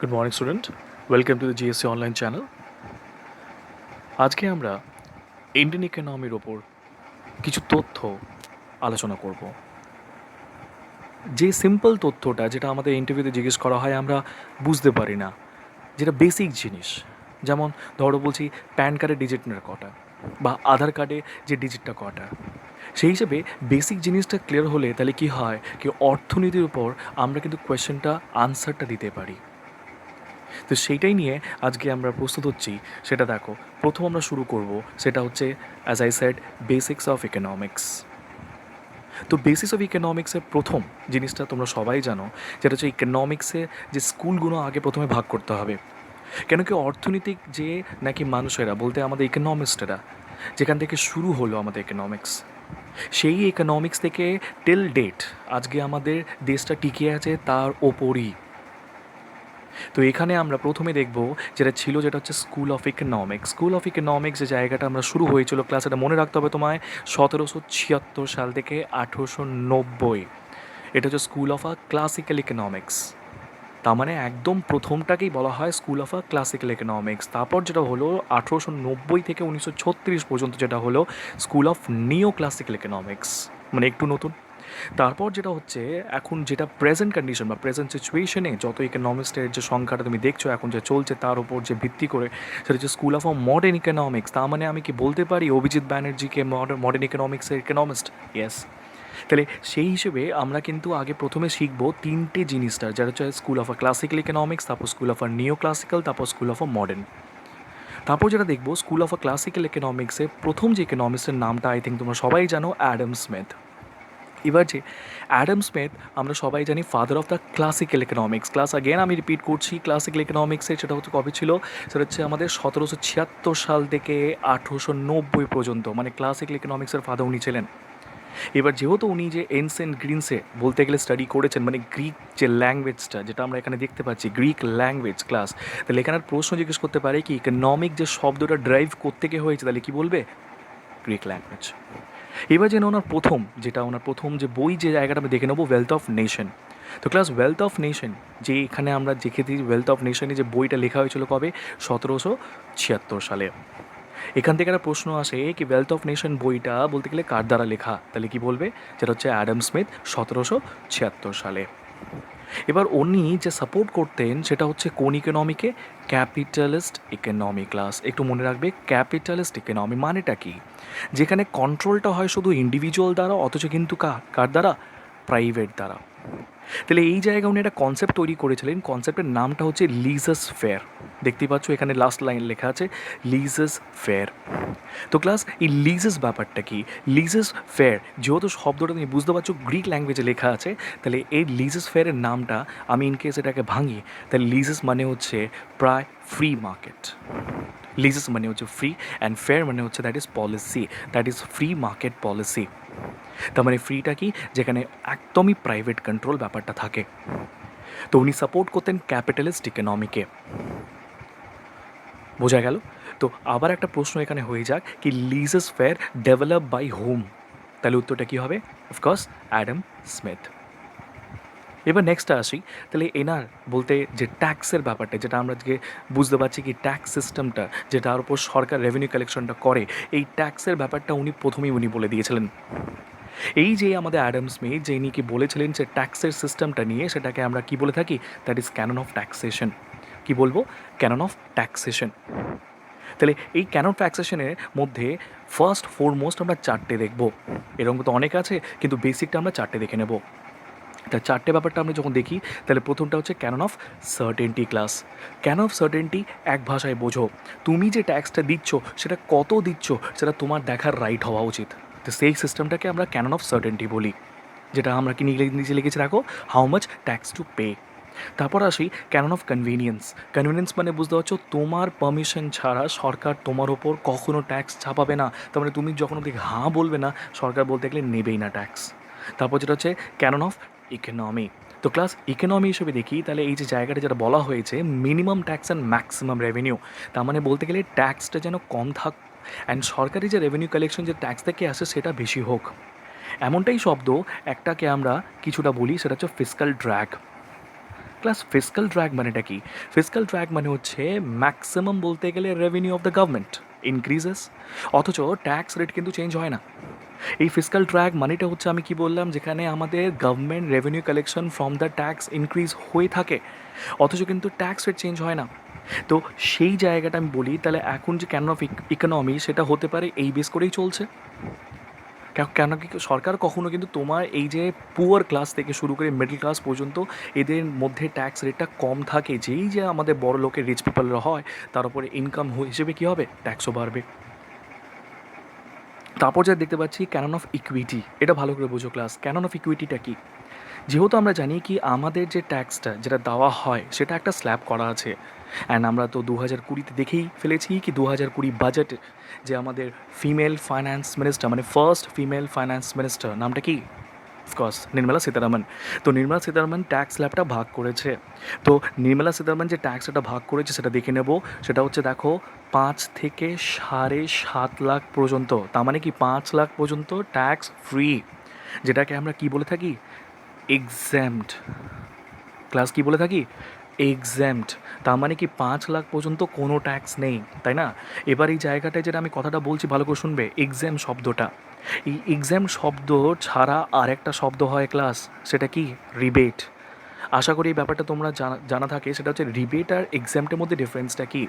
Good morning, student. Welcome to the GSC online channel. আজকে আমরা Indian ইকোনমির ওপর কিছু তথ্য আলোচনা করব। যে সিম্পল তথ্যটা যেটা আমাদের ইন্টারভিউতে জিজ্ঞেস করা হয় আমরা বুঝতে পারি না, যেটা বেসিক জিনিস। যেমন ধরো বলছি প্যান কার্ডের ডিজিটটা কটা বা আধার কার্ডে যে ডিজিটটা কটা, সেই হিসেবে বেসিক জিনিসটা ক্লিয়ার হলে তাহলে কি হয় কি অর্থনীতির উপর আমরা কিন্তু কোয়েশ্চেনটা আনসারটা দিতে পারি। তো সেইটাই নিয়ে আজকে আমরা প্রস্তুত হচ্ছি। সেটা দেখো, প্রথম আমরা শুরু করব সেটা হচ্ছে as I said basics of economics. তো বেসিস অফ ইকোনমিক্সের প্রথম জিনিসটা তোমরা সবাই জানো, যেটা হচ্ছে ইকোনমিক্সে যে স্কুলগুলো আগে প্রথমে ভাগ করতে হবে। কেন কি অর্থনৈতিক যে নাকি মানুষেরা বলতে আমাদের ইকোনমিস্টরা যেখান থেকে শুরু হলো আমাদের ইকোনমিক্স, সেই ইকোনমিক্স থেকে টিল ডেট আজকে আমাদের দেশটা টিকে আছে তার ওপরই। তো এখানে আমরা প্রথমে দেখব যেটা ছিল, যেটা হচ্ছে school of economics. School of economics যে জায়গাটা আমরা শুরু হয়েছিল ক্লাস, এটা মনে রাখতে হবে তোমায়, 1776 সাল থেকে 1890। এটা হচ্ছে school of uh classical economics. তার মানে একদম প্রথমটাকেই বলা হয় school of uh classical economics. তারপর যেটা হলো 1890 থেকে 1936 পর্যন্ত যেটা হলো স্কুল অফ নিও ক্লাসিক্যাল ইকোনমিক্স, মানে একটু নতুন। তারপর যেটা হচ্ছে এখন যেটা প্রেজেন্ট কন্ডিশন বা প্রেজেন্ট সিচুয়েশনে যত ইকোনমিস্টের যে সংখ্যাটা তুমি দেখছো এখন যে চলছে তার উপর যে ভিত্তি করে, সেটা হচ্ছে স্কুল অফ মডার্ন ইকোনমিক্স। তার মানে আমি কি বলতে পারি অভিজিৎ ব্যানার্জিকে মডার্ন ইকোনমিক্সের ইকোনমিস্ট? ইয়েস। তাহলে সেই হিসেবে আমরা কিন্তু আগে প্রথমে শিখবো তিনটে জিনিসটা, যেটা হচ্ছে school of uh classical economics, তারপর school of uh neo classical, তারপর স্কুল অফ আ মডার্ন। তারপর যেটা দেখবো স্কুল অফ আ ক্লাসিক্যাল ইকোনমিক্সে প্রথম যে ইকোনমিক্সের নামটা আই থিঙ্ক তোমরা সবাই জানো, অ্যাডাম স্মিথ। এবার যে অ্যাডাম স্মিথ আমরা সবাই জানি father of the classical economics. Class again আমি রিপিট করছি, ক্লাসিক্যাল ইকোনমিক্সে সেটা হচ্ছে কবে ছিল, সেটা হচ্ছে আমাদের 1776 সাল থেকে 1890 পর্যন্ত, মানে ক্লাসিক্যাল ইকোনমিক্সের ফাদার উনি ছিলেন। এবার যেহেতু উনি যে এনসেন্ট গ্রিনসে বলতে গেলে স্টাডি করেছেন, মানে গ্রিক যে ল্যাঙ্গুয়েজটা যেটা আমরা এখানে দেখতে পাচ্ছি, গ্রিক ল্যাঙ্গুয়েজ ক্লাস, তাহলে এখানে প্রশ্ন জিজ্ঞেস করতে পারে কি ইকোনমিক যে শব্দটা ড্রাইভ কোত্থেকে হয়েছে, তাহলে কি বলবে? Greek language. এবার যেন ওনার প্রথম যে বই যে জায়গাটা আমি দেখে নেবো, ওয়েলথ অফ নেশন। তো ক্লাস ওয়েলথ অফ নেশন যে এখানে আমরা দেখে দিই, ওয়েলথ অফ নেশনে যে বইটা লেখা হয়েছিল কবে, 1776 সালে। এখান থেকে একটা প্রশ্ন আসে কি ওয়েলথ অফ নেশন বইটা বলতে গেলে কার দ্বারা লেখা, তাহলে কি বলবে? যেটা হচ্ছে অ্যাডাম স্মিথ, 1776 সালে। এবার উনি যে সাপোর্ট করতেন সেটা হচ্ছে কোন ইকোনমিকে? Capitalist economy. ক্লাস একটু মনে রাখবে, ক্যাপিটালিস্ট ইকোনমি মানেটা কি? যেখানে কন্ট্রোলটা হয় শুধু ইন্ডিভিজুয়াল দ্বারা, অথচ কিন্তু কার দ্বারা? প্রাইভেট দ্বারা। তাহলে এই জায়গায় উনি একটা কনসেপ্ট তৈরি করেছিলেন, কনসেপ্টের নামটা হচ্ছে লিজাস ফেয়ার। দেখতেই পাচ্ছ এখানে লাস্ট লাইন লেখা আছে লিজাস ফেয়ার। তো ক্লাস এই লিজেস ব্যাপারটা কি? লিজেস ফেয়ার যেহেতু শব্দটা তুমি বুঝতে পারছো গ্রিক ল্যাঙ্গুয়েজে লেখা আছে, তাহলে এই লিজেস ফেয়ারের নামটা আমি ইনকেস এটাকে ভাঙি, তাহলে লিজেস মানে হচ্ছে প্রায় ফ্রি মার্কেট। লিজেস মানে হচ্ছে ফ্রি, অ্যান্ড ফেয়ার মানে হচ্ছে that is policy, that is free market policy. তার মানে ফ্রিটা কি? যেখানে একদমই প্রাইভেট কন্ট্রোল ব্যাপারটা থাকে। তো উনি সাপোর্ট করতেন ক্যাপিটালিস্ট ইকোনমিকে। বোঝা গেল? তো আবার একটা প্রশ্ন এখানে হয়ে যাক কি লিজেস ফেয়ার ডেভেলপ বাই হোম, তাহলে উত্তরটা কী হবে? Of course Adam Smith. এবার নেক্সটটা আসি, তাহলে এনার বলতে যে ট্যাক্সের ব্যাপারটা যেটা আমরা আজকে বুঝতে পারছি কি ট্যাক্স সিস্টেমটা যেটার উপর সরকার রেভিনিউ কালেকশনটা করে, এই ট্যাক্সের ব্যাপারটা উনি বলে দিয়েছিলেন। এই যে আমাদের অ্যাডাম স্মিথ যে ইনি কি বলেছিলেন যে ট্যাক্সের সিস্টেমটা নিয়ে, সেটাকে আমরা কি বলে থাকি? That is canon of taxation. কি বলবো? Canon of taxation. তাহলে এই ক্যানন ট্যাক্সেশনের মধ্যে ফার্স্ট ফোরমোস্ট আমরা চারটে দেখব। এরকম তো অনেক আছে, কিন্তু বেসিকটা আমরা চারটে দেখে নেব। তা চারটে ব্যাপারটা আমরা যখন দেখি, তাহলে প্রথমটা হচ্ছে canon of certainty. Class canon of certainty এক ভাষায় বোঝো, তুমি যে ট্যাক্সটা দিচ্ছ সেটা কত দিচ্ছ সেটা তোমার দেখার রাইট হওয়া উচিত। তো সেই সিস্টেমটাকে আমরা ক্যানন অফ সার্টেনটি বলি, যেটা আমরা কি নিচে লিখেছি রাখো, how much tax to pay. তারপর আসি ক্যানন অফ কনভিনিয়েন্স। কনভিনিয়েন্স মানে বুঝতে পারছো তোমার পারমিশন ছাড়া সরকার তোমার ওপর কখনো ট্যাক্স চাপাবে না। তার মানে তুমি যখন অব্দি হাঁ বলবে না, সরকার বলতে গেলে নেবেই না ট্যাক্স। তারপর যেটা হচ্ছে ক্যানন অফ ইকোনমি। তো ক্লাস ইকোনমি হিসেবে দেখি, তাহলে এই যে জায়গাটা যেটা বলা হয়েছে minimum tax and maximum revenue, তার মানে বলতে গেলে ট্যাক্সটা যেন কম থাক, অ্যান্ড সরকারি যে রেভিনিউ কালেকশন যে ট্যাক্স থেকে আসে সেটা বেশি হোক। এমনটাই শব্দ একটাকে আমরা কিছুটা বলি, সেটা হচ্ছে fiscal drag. Class fiscal drag মানেটা কি? ফিসক্যাল ড্র্যাগ মানে হচ্ছে ম্যাক্সিমাম বলতে গেলে revenue of the government increases, অথচ ট্যাক্স রেট কিন্তু চেঞ্জ হয় না। এই ফিসক্যাল ড্র্যাগ মানেটা হচ্ছে আমি কি বললাম, যেখানে আমাদের government revenue collection from the tax increase হয়ে থাকে, অথচ কিন্তু ট্যাক্স রেট চেঞ্জ হয় না। তো সেই জায়গাটা আমি বলি, তাহলে এখন যে ক্যান অফ ইকোনমি সেটা হতে পারে এই বেস করেই চলছে। কেন কি সরকার কখনো কিন্তু তোমার এই যে পুয়ার ক্লাস থেকে শুরু করে মিডল ক্লাস পর্যন্ত এদের মধ্যে ট্যাক্স রেটটা কম থাকে, যেই যে আমাদের বড় লোকের রিচ পিপলরা হয় তার উপরে ইনকাম হিসেবে কী হবে, ট্যাক্সও বাড়বে। তারপর যা দেখতে পাচ্ছি ক্যানন অফ ইকুইটি, এটা ভালো করে বুঝো ক্লাস। ক্যানন অফ ইকুইটিটা কি? যেহেতু আমরা জানি কি আমাদের যে ট্যাক্সটা যেটা দেওয়া হয় সেটা একটা স্ল্যাব করা আছে, অ্যান্ড আমরা তো 2020-তে দেখেই ফেলেছি কি 2020 বাজেটে যে আমাদের ফিমেল ফাইন্যান্স মিনিস্টার, মানে ফার্স্ট ফিমেল ফাইন্যান্স মিনিস্টার, নামটা কি? অফকোর্স নির্মলা সীতারামন। তো নির্মলা সীতারামন ট্যাক্স স্ল্যাবটা ভাগ করেছে। তো নির্মলা সীতারামন যে ট্যাক্সটা ভাগ করেছে সেটা দেখে নেব। সেটা হচ্ছে দেখো 5 থেকে 7.5 লাখ পর্যন্ত, তার মানে কি 5 লাখ পর্যন্ত ট্যাক্স ফ্রি, যেটাকে আমরা কি বলে থাকি, এক্সাম্পড। ক্লাস কি বলে থাকি, এক্সাম্পড। তার মানে কি 5 লাখ পর্যন্ত কোনো ট্যাক্স নেই, তাই না? এবার এই জায়গাটায় যেটা আমি কথাটা বলছি ভালো করে শুনবে, এক্সাম শব্দটা, এই এক্সাম শব্দ ছাড়া আরেকটা শব্দ হয় ক্লাস, সেটা কি, রিবেট। আশা করি এই ব্যাপারটা তোমরা জানা জানা থাকে, সেটা হচ্ছে রিবেট আর এক্সামটার মধ্যে ডিফারেন্সটা কি।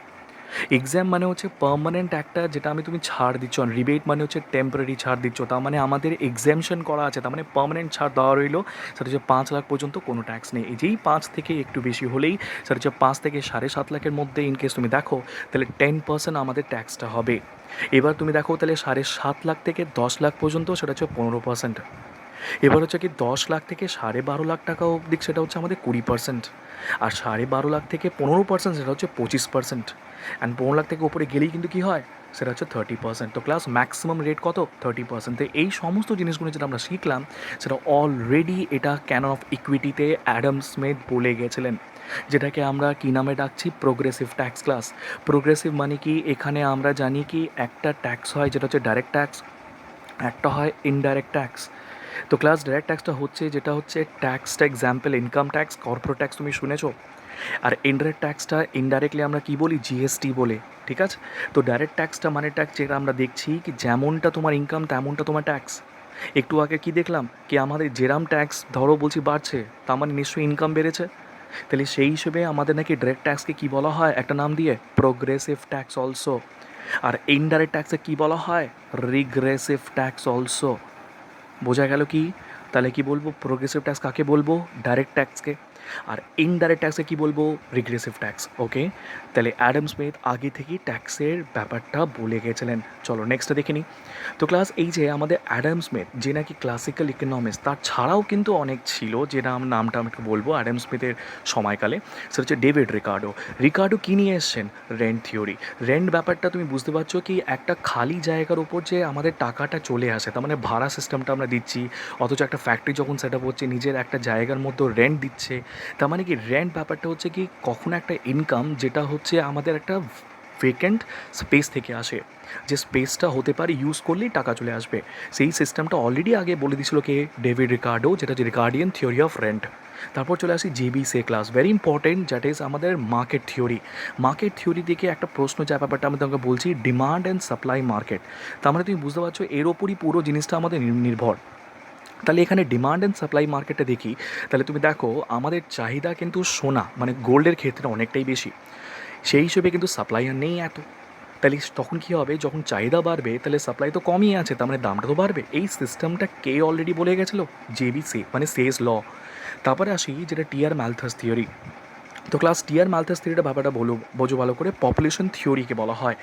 এক্সাম মানে হচ্ছে পার্মানেন্ট একটা, যেটা তুমি ছাড় দিচ্ছ, আর রিবেট মানে হচ্ছে টেম্পোরারি ছাড় দিচ্ছ। তার মানে আমাদের এক্সামশন করা আছে, তার মানে পার্মানেন্ট ছাড় দেওয়া রইলো, সেটা হচ্ছে 5 লাখ পর্যন্ত কোনো ট্যাক্স নেই। এই যেই 5 থেকে একটু বেশি হলেই, সেটা হচ্ছে 5 থেকে 7.5 লাখের মধ্যে ইনকেস তুমি দেখো, তাহলে 10% আমাদের ট্যাক্সটা হবে। এবার তুমি দেখো তাহলে 7.5 লাখ থেকে 10 লাখ পর্যন্ত, সেটা হচ্ছে 15%। এবার হচ্ছে কি 10 লাখ থেকে 12.5 লাখ টাকা অবধি, সেটা হচ্ছে আমাদের 20%। আর 12.5 লাখ থেকে 15%, সেটা হচ্ছে 25%। অ্যান্ড 15 লাখ থেকে উপরে গেলেই কিন্তু কী হয়, সেটা হচ্ছে 30%। তো ক্লাস ম্যাক্সিমাম রেট কত, 30%। তো এই সমস্ত জিনিসগুলো যেটা আমরা শিখলাম, সেটা অলরেডি এটা ক্যানন অফ ইকুইটিতে অ্যাডাম স্মিথ বলে গেছিলেন, যেটাকে আমরা কী নামে ডাকছি, প্রোগ্রেসিভ ট্যাক্স। ক্লাস প্রোগ্রেসিভ মানে কি, এখানে আমরা জানি কি একটা ট্যাক্স হয় যেটা হচ্ছে ডাইরেক্ট ট্যাক্স, একটা হয় ইনডাইরেক্ট ট্যাক্স। তো ক্লাস ডাইরেক্ট ট্যাক্সটা হচ্ছে যেটা হচ্ছে ট্যাক্সটা example income tax, corporate tax তুমি শুনেছো। আর ইনডাইরেক্ট ট্যাক্সটা ইনডাইরেক্টলি আমরা কী বলি, জিএসটি বলে, ঠিক আছে। তো ডাইরেক্ট ট্যাক্সটা মানে ট্যাক্স যেটা আমরা দেখছি কি যেমনটা তোমার ইনকাম তেমনটা তোমার ট্যাক্স। একটু আগে কি দেখলাম কি আমাদের যেরাম ট্যাক্স ধরো বলছি বাড়ছে, তার মানে নিশ্চয়ই ইনকাম বেড়েছে। তাহলে সেই হিসেবে আমাদের নাকি ডাইরেক্ট ট্যাক্সকে কী বলা হয়, একটা নাম দিয়ে, প্রোগ্রেসিভ ট্যাক্স অলসো। আর ইনডাইরেক্ট ট্যাক্সে কী বলা হয়, রিগ্রেসিভ ট্যাক্স অলসো। বোঝা গেল কি? তাহলে কি বলবো, প্রোগ্রেসিভ ট্যাক্স কাকে বলবো, ডাইরেক্ট ট্যাক্সকে। আর ইনডাইরেক্ট ট্যাক্সে কী বলবো, রিগ্রেসিভ ট্যাক্স। ওকে, তাহলে অ্যাডাম স্মিথ আগে থেকেই ট্যাক্সের ব্যাপারটা বলে গেছিলেন। চলো নেক্সটটা দেখে নিই। তো ক্লাস এই যে আমাদের অ্যাডাম স্মিথ যে নাকি ক্লাসিক্যাল ইকোনমিক্স, তার ছাড়াও কিন্তু অনেক ছিল, যেটা নামটা আমি একটু বলবো অ্যাডাম স্মিথের সময়কালে, সেটা হচ্ছে ডেভিড রিকার্ডো। রিকার্ডো কী নিয়ে এসছেন, রেন্ট থিওরি। রেন্ট ব্যাপারটা তুমি বুঝতে পারছো কি, একটা খালি জায়গার উপর যে আমাদের টাকাটা চলে আসে, তার মানে ভাড়া সিস্টেমটা আমরা দিচ্ছি, অথচ একটা ফ্যাক্টরি যখন সেট আপ হচ্ছে নিজের একটা জায়গার মধ্যে রেন্ট দিচ্ছে, তার মানে কি রেন্ট ব্যাপারটা হচ্ছে কি কখনো একটা ইনকাম যেটা হচ্ছে আমাদের একটা ভেকেন্ট স্পেস থেকে আসে, যে স্পেসটা হতে পারে ইউজ করলেই টাকা চলে আসবে। সেই সিস্টেমটা অলরেডি আগে বলে দিয়েছিল কে, ডেভিড রিকার্ডো, যেটা হচ্ছে রিকার্ডিয়ান থিওরি অফ রেন্ট। তারপর চলে আসি জেবিসে class, very important, that is আমাদের মার্কেট থিওরি। মার্কেট থিওরি থেকে একটা প্রশ্ন যা ব্যাপারটা আমি তোমাকে বলছি, ডিমান্ড অ্যান্ড সাপ্লাই মার্কেট। তার মানে তুমি বুঝতে পারছো এর ওপরই পুরো জিনিসটা আমাদের নির্ভর। তাহলে এখানে ডিমান্ড অ্যান্ড সাপ্লাই মার্কেটে দেখি, তাহলে তুমি দেখো আমাদের চাহিদা কিন্তু সোনা মানে গোল্ডের ক্ষেত্রে অনেকটাই বেশি, সেই হিসেবে কিন্তু সাপ্লাই আর নেই এত। তাহলে তখন কী হবে, যখন চাহিদা বাড়বে তাহলে সাপ্লাই তো কমই আছে, তার মানে দামটা তো বাড়বে। এই সিস্টেমটা কে অলরেডি বলে গেছিলো, জেবিসি মানে সেজ ল। তারপরে আসি যেটা টিআর ম্যালথাস থিওরি। তো ক্লাস টিআর ম্যালথাস থিওরিটা ব্যাপারটা বোঝো ভালো করে, পপুলেশন থিওরিকে বলা হয়।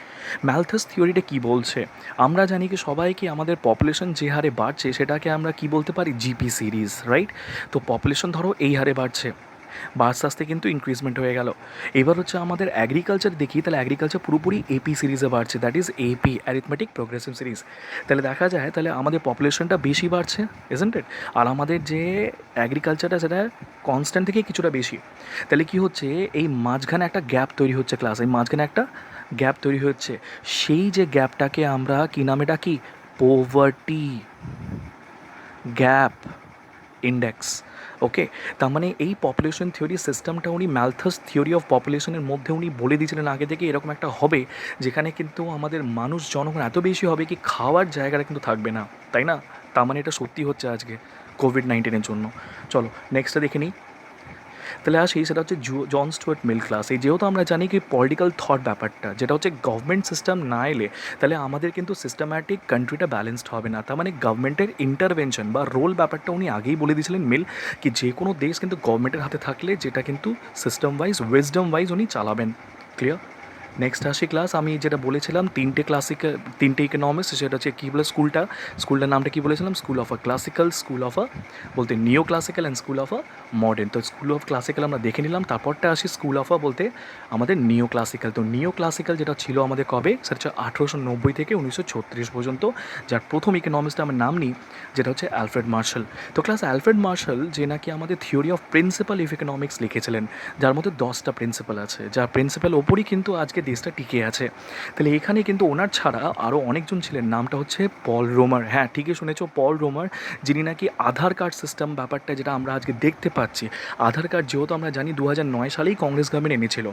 ম্যালথাস থিওরিটা কী বলছে, আমরা জানি কি সবাই কি আমাদের পপুলেশন যে হারে বাড়ছে সেটাকে আমরা কি বলতে পারি, জিপি সিরিজ, রাইট। তো পপুলেশন ধরো এই হারে বাড়ছে, আস্তে আস্তে কিন্তু ইনক্রিজমেন্ট হয়ে গেল। এবার হচ্ছে আমাদের অ্যাগ্রিকালচার দেখি, তাহলে অ্যাগ্রিকালচার পুরোপুরি এপি সিরিজে বাড়ছে, that is AP, arithmetic progressive series. তাহলে দেখা যায় তাহলে আমাদের পপুলেশনটা বেশি বাড়ছে, ইজন্ট ইট, আর আমাদের যে অ্যাগ্রিকালচারটা সেটা কনস্ট্যান্ট থেকে কিছুটা বেশি। তাহলে কি হচ্ছে, এই মাঝখানে একটা গ্যাপ তৈরি হচ্ছে ক্লাস, এই মাঝখানে একটা গ্যাপ তৈরি হচ্ছে, সেই যে গ্যাপটাকে আমরা কী নামে ডাকি, পোভার্টি গ্যাপ ইন্ডেক্স। ওকে, তার মানে এই পপুলেশন থিওরি সিস্টেমটা উনি ম্যালথাস থিওরি অফ পপুলেশনের মধ্যে উনি বলে দিয়েছিলেন আগে থেকে এরকম একটা হবে, যেখানে কিন্তু আমাদের মানুষ জনগণ এত বেশি হবে কি খাওয়ার জায়গাটা কিন্তু থাকবে না, তাই না? তার মানে এটা সত্যি হচ্ছে আজকে কোভিড-19 জন্য। চলো নেক্সটটা দেখে নিই। তাহলে আসি, সেটা হচ্ছে জন স্টুয়ার্ট মিল ক্লাস। এই যেহেতু আমরা জানি কি পলিটিক্যাল থট ব্যাপারটা, যেটা হচ্ছে গভর্নমেন্ট সিস্টেম না এলে তাহলে আমাদের কিন্তু সিস্টেম্যাটিক কান্ট্রিটা ব্যালেন্সড হবে না। তার মানে গভর্নমেন্টের ইন্টারভেনশন বা রোল ব্যাপারটা উনি আগেই বলে দিয়েছিলেন মিল, কি যে কোনো দেশ কিন্তু গভর্নমেন্টের হাতে থাকলে যেটা কিন্তু সিস্টেম ওয়াইজ উইজডম ওয়াইজ উনি চালাবেন। ক্লিয়ার? নেক্সট আসি ক্লাস, আমি যেটা বলেছিলাম তিনটে ইকোনমিক্স, সেটা হচ্ছে কী বলে স্কুলটার নামটা কী বলেছিলাম, school of uh classical, school of uh বলতে neo classical and school of uh modern. তো স্কুল অফ ক্লাসিক্যাল আমরা দেখে নিলাম, তারপরটা আসি স্কুল অফ আ বলতে আমাদের নিও ক্লাসিক্যাল। তো নিও ক্লাসিক্যাল যেটা ছিল আমাদের কবে, সেটা হচ্ছে 1890 থেকে 1936 পর্যন্ত, যার প্রথম ইকোনমিক্সটা আমার নাম নিই, যেটা হচ্ছে অ্যালফ্রেড মার্শাল। তো ক্লাস অ্যালফ্রেড মার্শাল যে নাকি আমাদের theory of principal of economics লিখেছিলেন, যার মধ্যে 10টা প্রিন্সিপাল আছে, যার প্রিন্সিপাল ওপরই কিন্তু আজকে দেশটা টিকে আছে। তাহলে এখানে কিন্তু ওনার ছাড়া আরও অনেকজন ছিলেন, নামটা হচ্ছে পল রোমার। হ্যাঁ, ঠিকই শুনেছ, পল রোমার, যিনি নাকি আধার কার্ড সিস্টেম ব্যাপারটা যেটা আমরা আজকে দেখতে পাচ্ছি, আধার কার্ড যেহেতু আমরা জানি 2009 সালেই কংগ্রেস গভর্নমেন্ট এনেছিল,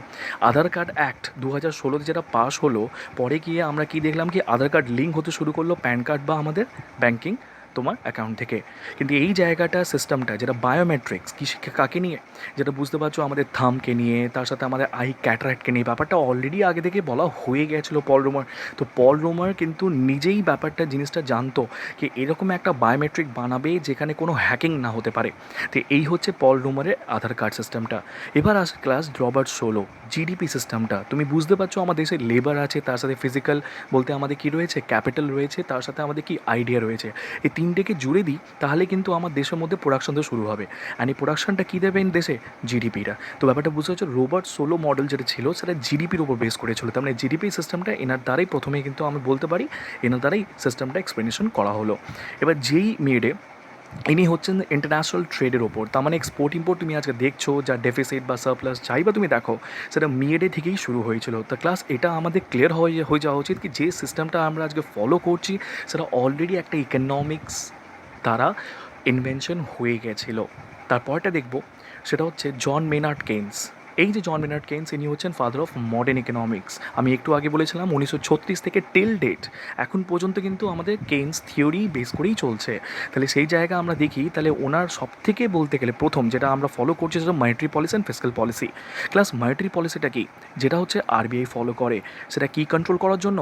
আধার কার্ড অ্যাক্ট 2016-তে যেটা পাস হলো, পরে গিয়ে আমরা কি দেখলাম কি আধার কার্ড লিঙ্ক হতে শুরু করলো প্যান কার্ড বা আমাদের ব্যাঙ্কিং তোমার অ্যাকাউন্ট থেকে। কিন্তু এই জায়গাটা সিস্টেমটা যেটা বায়োমেট্রিক্স কি কাকে নিয়ে, যেটা বুঝতে পারছো আমাদের থামকে নিয়ে, তার সাথে আমাদের আই ক্যাটারাক্টকে নিয়ে, ব্যাপারটা অলরেডি আগে থেকে বলা হয়ে গেছিলো পল রোমার। তো পল রোমার কিন্তু নিজেই ব্যাপারটা জিনিসটা জানতো কি এরকম একটা বায়োমেট্রিক বানাবে যেখানে কোনো হ্যাকিং না হতে পারে। তো এই হচ্ছে পল রোমারের আধার কার্ড সিস্টেমটা। এবার আসে ক্লাস রবার্ট সোলো, জিডিপি সিস্টেমটা। তুমি বুঝতে পারছো আমার দেশে লেবার আছে, তার সাথে ফিজিক্যাল বলতে আমাদের কী রয়েছে, ক্যাপিটাল রয়েছে, তার সাথে আমাদের কি আইডিয়া রয়েছে। এই তিনটেকে জুড়ে দিই তাহলে কিন্তু আমার দেশের মধ্যে প্রোডাকশন তো শুরু হবে। অ্যান্ড এই প্রোডাকশনটা কী দেবে দেশে, জিডিপিটা। তো ব্যাপারটা বুঝতে পারছো, রবার্ট সোলো মডেল যেটা ছিল সেটা জিডিপির উপর বেস করেছিল। তার মানে জিডিপি সিস্টেমটা এনার দ্বারাই প্রথমে কিন্তু আমি বলতে পারি এনার দ্বারাই সিস্টেমটা এক্সপ্লেনেশন করা হলো। এবার যেই মেয়েডে ইনি হচ্ছেন ইন্টারন্যাশনাল ট্রেডের ওপর, তার মানে এক্সপোর্ট ইম্পোর্ট তুমি আজকে দেখছো যা ডেফিসিট বা সারপ্লাস যাই বা তুমি দেখো, সেটা মিয়েডে থেকেই শুরু হয়েছিল। তা ক্লাস এটা আমাদের ক্লিয়ার হয়ে যাওয়া উচিত কি যে সিস্টেমটা আমরা আজকে ফলো করছি সেটা অলরেডি একটা ইকোনমিক্স দ্বারা ইনভেনশন হয়ে গেছিলো। তারপরটা দেখবো সেটা হচ্ছে জন মেনার্ড কেইন্স। এই যে জন মেনার্ড কেইন্স, ইনি হচ্ছেন ফাদার অফ মডার্ন ইকোনমিক্স। আমি একটু আগে বলেছিলাম 1936 থেকে টিল ডেট এখন পর্যন্ত কিন্তু আমাদের কেইন্স থিওরি বেস করেই চলছে। তাহলে সেই জায়গা আমরা দেখি, তাহলে ওনার সব থেকে বলতে গেলে প্রথম যেটা আমরা ফলো করছি সেটা monetary policy and fiscal policy. Class monetary পলিসিটা কি, যেটা হচ্ছে আরবিআই ফলো করে, সেটা কি কন্ট্রোল করার জন্য,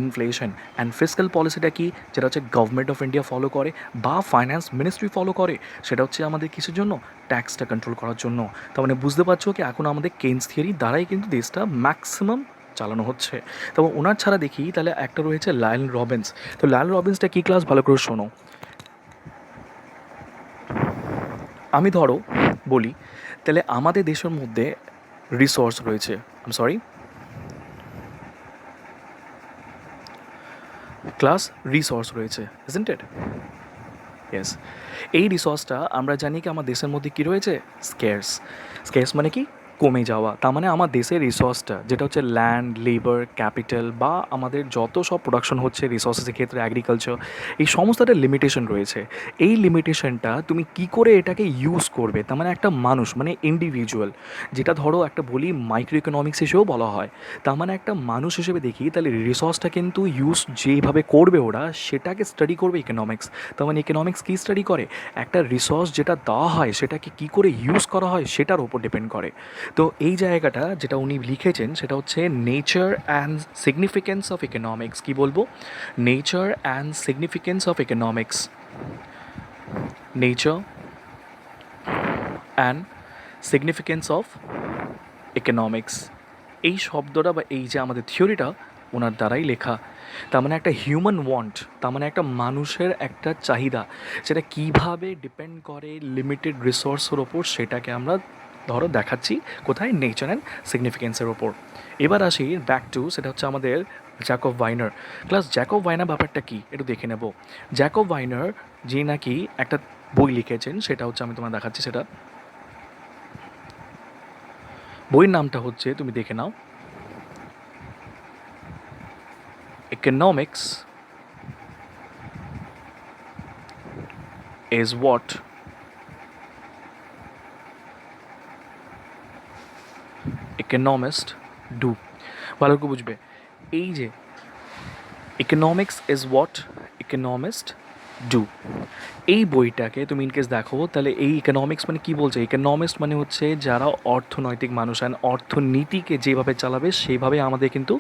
ইনফ্লেশন। অ্যান্ড ফিসকাল পলিসিটা কি, যেটা হচ্ছে গভর্নমেন্ট অফ ইন্ডিয়া ফলো করে বা ফাইন্যান্স মিনিস্ট্রি ফলো করে, সেটা হচ্ছে আমাদের কিসের জন্য, ট্যাক্সটা কন্ট্রোল করার জন্য। তার মানে বুঝতে পারছো কি এখন আমাদের কেইন্স থিওরি দ্বারাই কিন্তু দেশটা ম্যাক্সিমাম চালানো হচ্ছে। তবে ওনার ছাড়া দেখি তাহলে একটা রয়েছে লায়ন রবিন্স। তো লায়ন রবিন্সটা কী ক্লাস, ভালো করে শোনো। আমি ধরো বলি, তাহলে আমাদের দেশের মধ্যে রিসোর্স রয়েছে, সরি ক্লাস রিসোর্স রয়েছে, ইজন্ট ইট? ইয়েস। এই রিসোর্সটা আমরা জানি কি আমার দেশের মধ্যে কী রয়েছে, স্কের্স। স্কের্স মানে কি, কমে যাওয়া। তার মানে আমার দেশের রিসোর্সটা যেটা হচ্ছে ল্যান্ড, লেবার, ক্যাপিটাল বা আমাদের যত সব প্রোডাকশন হচ্ছে রিসোর্সের ক্ষেত্রে অ্যাগ্রিকালচার, এই সমস্তটা লিমিটেশন রয়েছে। এই লিমিটেশনটা তুমি কি করে এটাকে ইউজ করবে, তার মানে একটা মানুষ মানে ইন্ডিভিজুয়াল, যেটা ধরো একটা বলি মাইক্রো ইকোনমিক্স হিসেবেও বলা হয়। তার মানে একটা মানুষ হিসেবে দেখি তাহলে রিসোর্সটা কিন্তু ইউজ যেভাবে করবে ওরা সেটাকে স্টাডি করবে ইকোনমিক্স। তার মানে ইকোনমিক্স কী স্টাডি করে, একটা রিসোর্স যেটা দেওয়া হয় সেটাকে কী করে ইউজ করা হয় সেটার ওপর ডিপেন্ড করে। তো এই জায়গাটা যেটা উনি লিখেছেন সেটা হচ্ছে nature and significance of economics. কী বলবো, nature and significance of economics, nature and significance of economics. এই শব্দটা বা এই যে আমাদের থিওরিটা ওনার দ্বারাই লেখা। তার মানে একটা হিউম্যান ওয়ান্ট, তার মানে একটা মানুষের একটা চাহিদা, সেটা কীভাবে ডিপেন্ড করে লিমিটেড রিসোর্সের ওপর, সেটাকে আমরা ধরো দেখাচ্ছি কোথায়, নেচার অ্যান্ড সিগনিফিকেন্সের ওপর। এবার আসি ব্যাক টু, সেটা হচ্ছে আমাদের জ্যাকব ভাইনার। ক্লাস জ্যাকব ভাইনার ব্যাপারটা কি একটু দেখে নেব। জ্যাকব ভাইনার যে নাকি একটা বই লিখেছেন, সেটা হচ্ছে আমি তোমার দেখাচ্ছি, সেটা বইয়ের নামটা হচ্ছে, তুমি দেখে নাও, economics is what economist do. ভালো করে বুঝবে, এই যে economics is what economist do, এই বইটাকে তুমি ইনকেস দেখো তাহলে এই ইকোনমিক্স মানে কী বলছে, ইকোনমিস্ট মানে হচ্ছে যারা অর্থনৈতিক মানুষ, অ্যান্ড অর্থনীতিকে যেভাবে চালাবে সেইভাবে আমাদের কিন্তু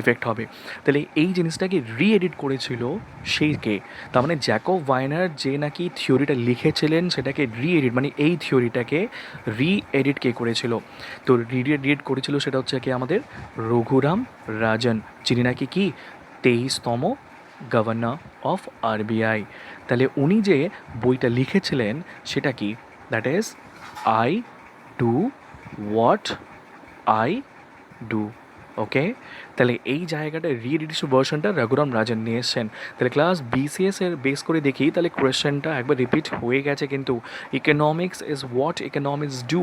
এফেক্ট হবে। তাহলে এই জিনিসটাকে রিএডিট করেছিল সেই কে, তার মানে জ্যাকব ভাইনার যে নাকি থিওরিটা লিখেছিলেন সেটাকে রিএডিট, মানে এই থিওরিটাকে রিএডিট কে করেছিল, তো রিএডিট করেছিল সেটা হচ্ছে কি আমাদের রঘুরাম রাজন, যিনি নাকি কি 23তম গভর্নর অফ আরবিআই। তাহলে উনি যে বইটা লিখেছিলেন সেটা কি, that is I do what I do. Okay, তাহলে এই জায়গাটা রিএডিশন ভার্সনটা রঘুরাম রাজন নিয়ে এসছেন। তাহলে ক্লাস বিসিএস এর বেস করে দেখি, তাহলে কোয়েশ্চেনটা একবার রিপিট হয়ে গেছে কিন্তু, economics is what economics do,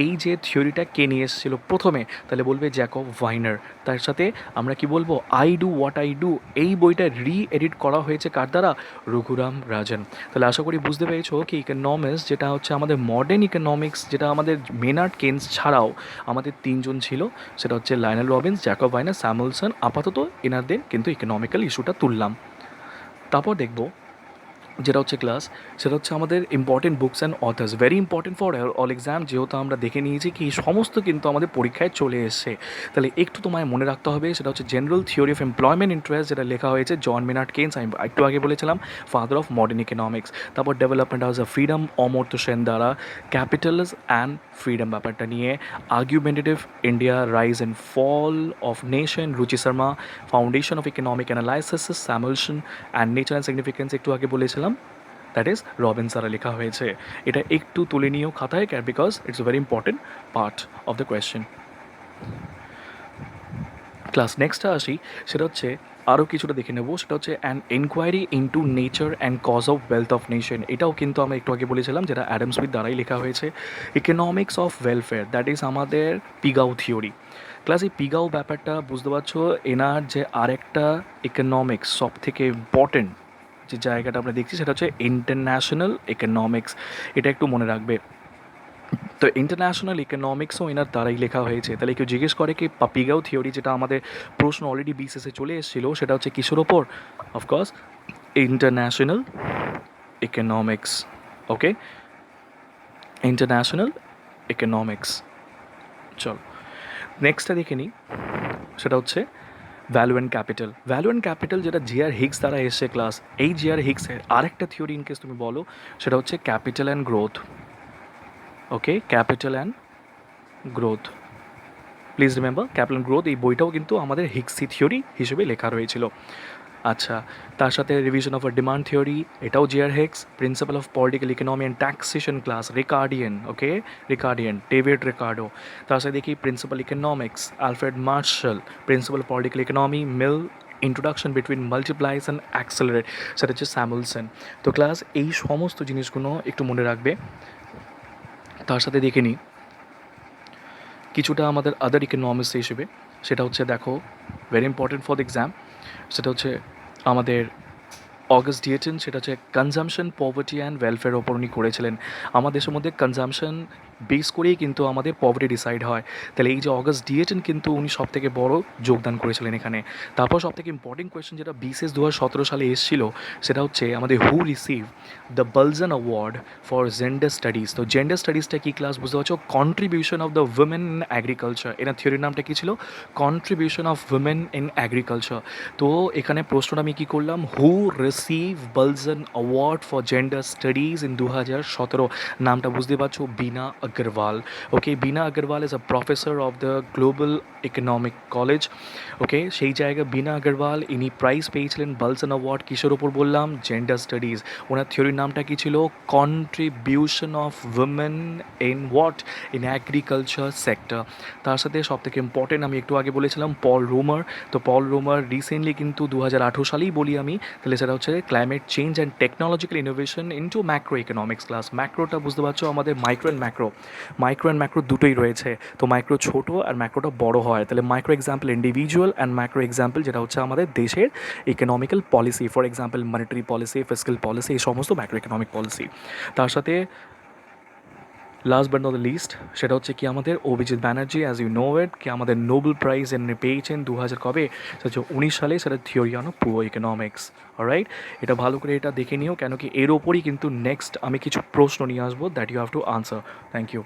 এই যে থিওরিটা কে নিয়ে এসেছিল প্রথমে, তাহলে বলবে জ্যাকব ভাইনার। তার সাথে আমরা কি বলবো, I do what I do, এই বইটা রিএডিট করা হয়েছে কার দ্বারা, রঘুরাম রাজন। তাহলে আশা করি বুঝতে পেরেছো কি ইকোনমিক্স যেটা হচ্ছে আমাদের মডার্ন ইকোনমিক্স, যেটা আমাদের মেনার্ড কেন্স ছাড়াও আমাদের তিনজন ছিল, সেটা হচ্ছে লায়নেল রবিন্স, জ্যাকব ভাইনার, স্যামুয়েলসন। আপাতত এনাদের কিন্তু ইকোনমিক্যাল ইস্যুটা তুললাম। তারপর দেখব যেটা হচ্ছে ক্লাস, সেটা হচ্ছে আমাদের important books and authors, very important for all exam, যেহেতু আমরা দেখে নিয়েছি কি সমস্ত কিন্তু আমাদের পরীক্ষায় চলে এসছে। তাহলে একটু তোমায় মনে রাখতে হবে, সেটা হচ্ছে general theory of employment interest, যেটা লেখা হয়েছে জন মেনার্ড কেইন্স, আমি একটু আগে বলেছিলাম ফাদার অফ মডার্ন ইকোনমিক্স। তারপর development house of freedom Amartya Sen দ্বারা, ক্যাপিটালিজম অ্যান্ড ফ্রিডম ব্যাপারটা নিয়ে, argumentative India rise and fall of nation Ruchi Sharma, foundation of economic analysis Samuelson, and nature and significance একটু আগে বলেছিলাম, দ্যাট ইজ রবিন্স দ্বারা লেখা হয়েছে। এটা একটু তুলে নিয়েও খাতায়, because it's a very important part of the question. Class নেক্সটটা আসি, সেটা হচ্ছে আরও কিছুটা দেখে নেবো, সেটা হচ্ছে an enquiry into nature and cause of wealth of nation, এটাও কিন্তু আমরা একটু আগে বলেছিলাম যেটা অ্যাডাম স্মিথ দ্বারাই লেখা হয়েছে। Economics of welfare, that is আমাদের পিগাও থিওরি। ক্লাস এই পিগাও ব্যাপারটা বুঝতে পারছো, এনার যে আরেকটা ইকোনমিক্স সব থেকে ইম্পর্টেন্ট যে জায়গাটা আমরা দেখছি সেটা হচ্ছে ইন্টারন্যাশনাল ইকোনমিক্স, এটা একটু মনে রাখবে। তো ইন্টারন্যাশনাল ইকোনমিক্সও এনার দ্বারাই লেখা হয়েছে। তাহলে কেউ জিজ্ঞেস করে কি পাপিগাও থিওরি, যেটা আমাদের প্রশ্ন অলরেডি বিসিএসে চলে এসেছিল, সেটা হচ্ছে কিসের ওপর, অফকোর্স ইন্টারন্যাশনাল ইকোনমিক্স। ওকে, ইন্টারন্যাশনাল ইকোনমিক্স। চলো নেক্সটটা দেখে নিই, সেটা হচ্ছে value and capital. Value and capital যেটা জিআর হিগস দ্বারা এসছে ক্লাস, এই জিআর হিগসের আরেকটা থিওরি ইনকেস তুমি বলো, সেটা হচ্ছে capital and growth. Okay, capital and growth, please remember capital and growth, এই বইটাও কিন্তু আমাদের হিগসি থিওরি হিসেবে লেখা রয়েছিল। আচ্ছা, তার সাথে revision of uh demand theory, এটাও GR Hicks. Principle of political economy and taxation class, Ricardian. Okay, Ricardian, David Ricardo. তার সাথে দেখি principle economics, Alfred Marshall. Principle political economy, Mill. Introduction between multiplies and accelerate, সেটা হচ্ছে Samuelson. তো class এই সমস্ত জিনিসগুলো একটু মনে রাখবে। তার সাথে দেখে নিই কিছুটা আমাদের আদার ইকোনমিক্স হিসেবে, সেটা হচ্ছে দেখো very important for the exam, সেটা হচ্ছে আমাদের অগাস্ট ডিয়েটেন, সেটা হচ্ছে কনজামশন, পভার্টি অ্যান্ড ওয়েলফেয়ার ওপর উনি করেছিলেন। আমাদের দেশের মধ্যে কনজামশন বেস করেই কিন্তু আমাদের পভার্টি ডিসাইড হয়। তাহলে এই যে অগাস্ট ডিয়েটেন কিন্তু উনি সব থেকে বড় যোগদান করেছিলেন এখানে। তারপর সব থেকে ইম্পর্টেন্ট কোয়েশ্চেন যেটা বিসিএস 2017 সালে এসেছিল, সেটা হচ্ছে আমাদের who receive the Balzan award for gender studies. তো জেন্ডার স্টাডিজটা কী ক্লাস বুঝতে পারছো, contribution of the women in agriculture, এনার থিওরির নামটা কী ছিল, contribution of women in agriculture. তো এখানে প্রশ্নটা আমি কী করলাম, who receive Balzan award for gender studies in 2017, নামটা বুঝতে পারছো, Bina Agarwal. Okay, Bina Agarwal is a professor of the global economic college. Okay, সেই জায়গায় বীণা আগরওয়াল ইনি প্রাইজ পেয়েছিলেন বালজান অ্যাওয়ার্ড কিসের ওপর বললাম, জেন্ডার স্টাডিজ। ওনার থিওরির নামটা কী ছিল, contribution of women in what, in agriculture sector. তার সাথে সবথেকে ইম্পর্টেন্ট আমি একটু আগে বলেছিলাম পল রুমার। তো পল রুমার রিসেন্টলি কিন্তু 2018 সালেই বলি আমি, তাহলে সেটা হচ্ছে climate change and technological innovation into macro economics class. ম্যাক্রোটা বুঝতে পারছো আমাদের micro and macro, micro and macro দুটোই রয়েছে। তো মাইক্রো ছোটো আর ম্যাক্রোটা বড় হয়, তাহলে micro example individual and macro example যেটা হচ্ছে আমাদের দেশের economical policy, for example monetary policy, fiscal policy, এই সমস্ত ম্যাক্রো ইকোনমিক পলিসি। তার সাথে last but not the least, সেটা হচ্ছে কি আমাদের Abhijit Banerjee, as you know it, কি আমাদের নোবেল প্রাইজ এনে পেয়েছেন 2000 কবে, সেটা হচ্ছে 19 সালে, সেটা theory on poor economics. Alright, এটা ভালো করে এটা দেখে নিও, কেন কি এর ওপরই কিন্তু নেক্সট আমি কিছু প্রশ্ন নিয়ে আসবো that you have to answer. Thank you.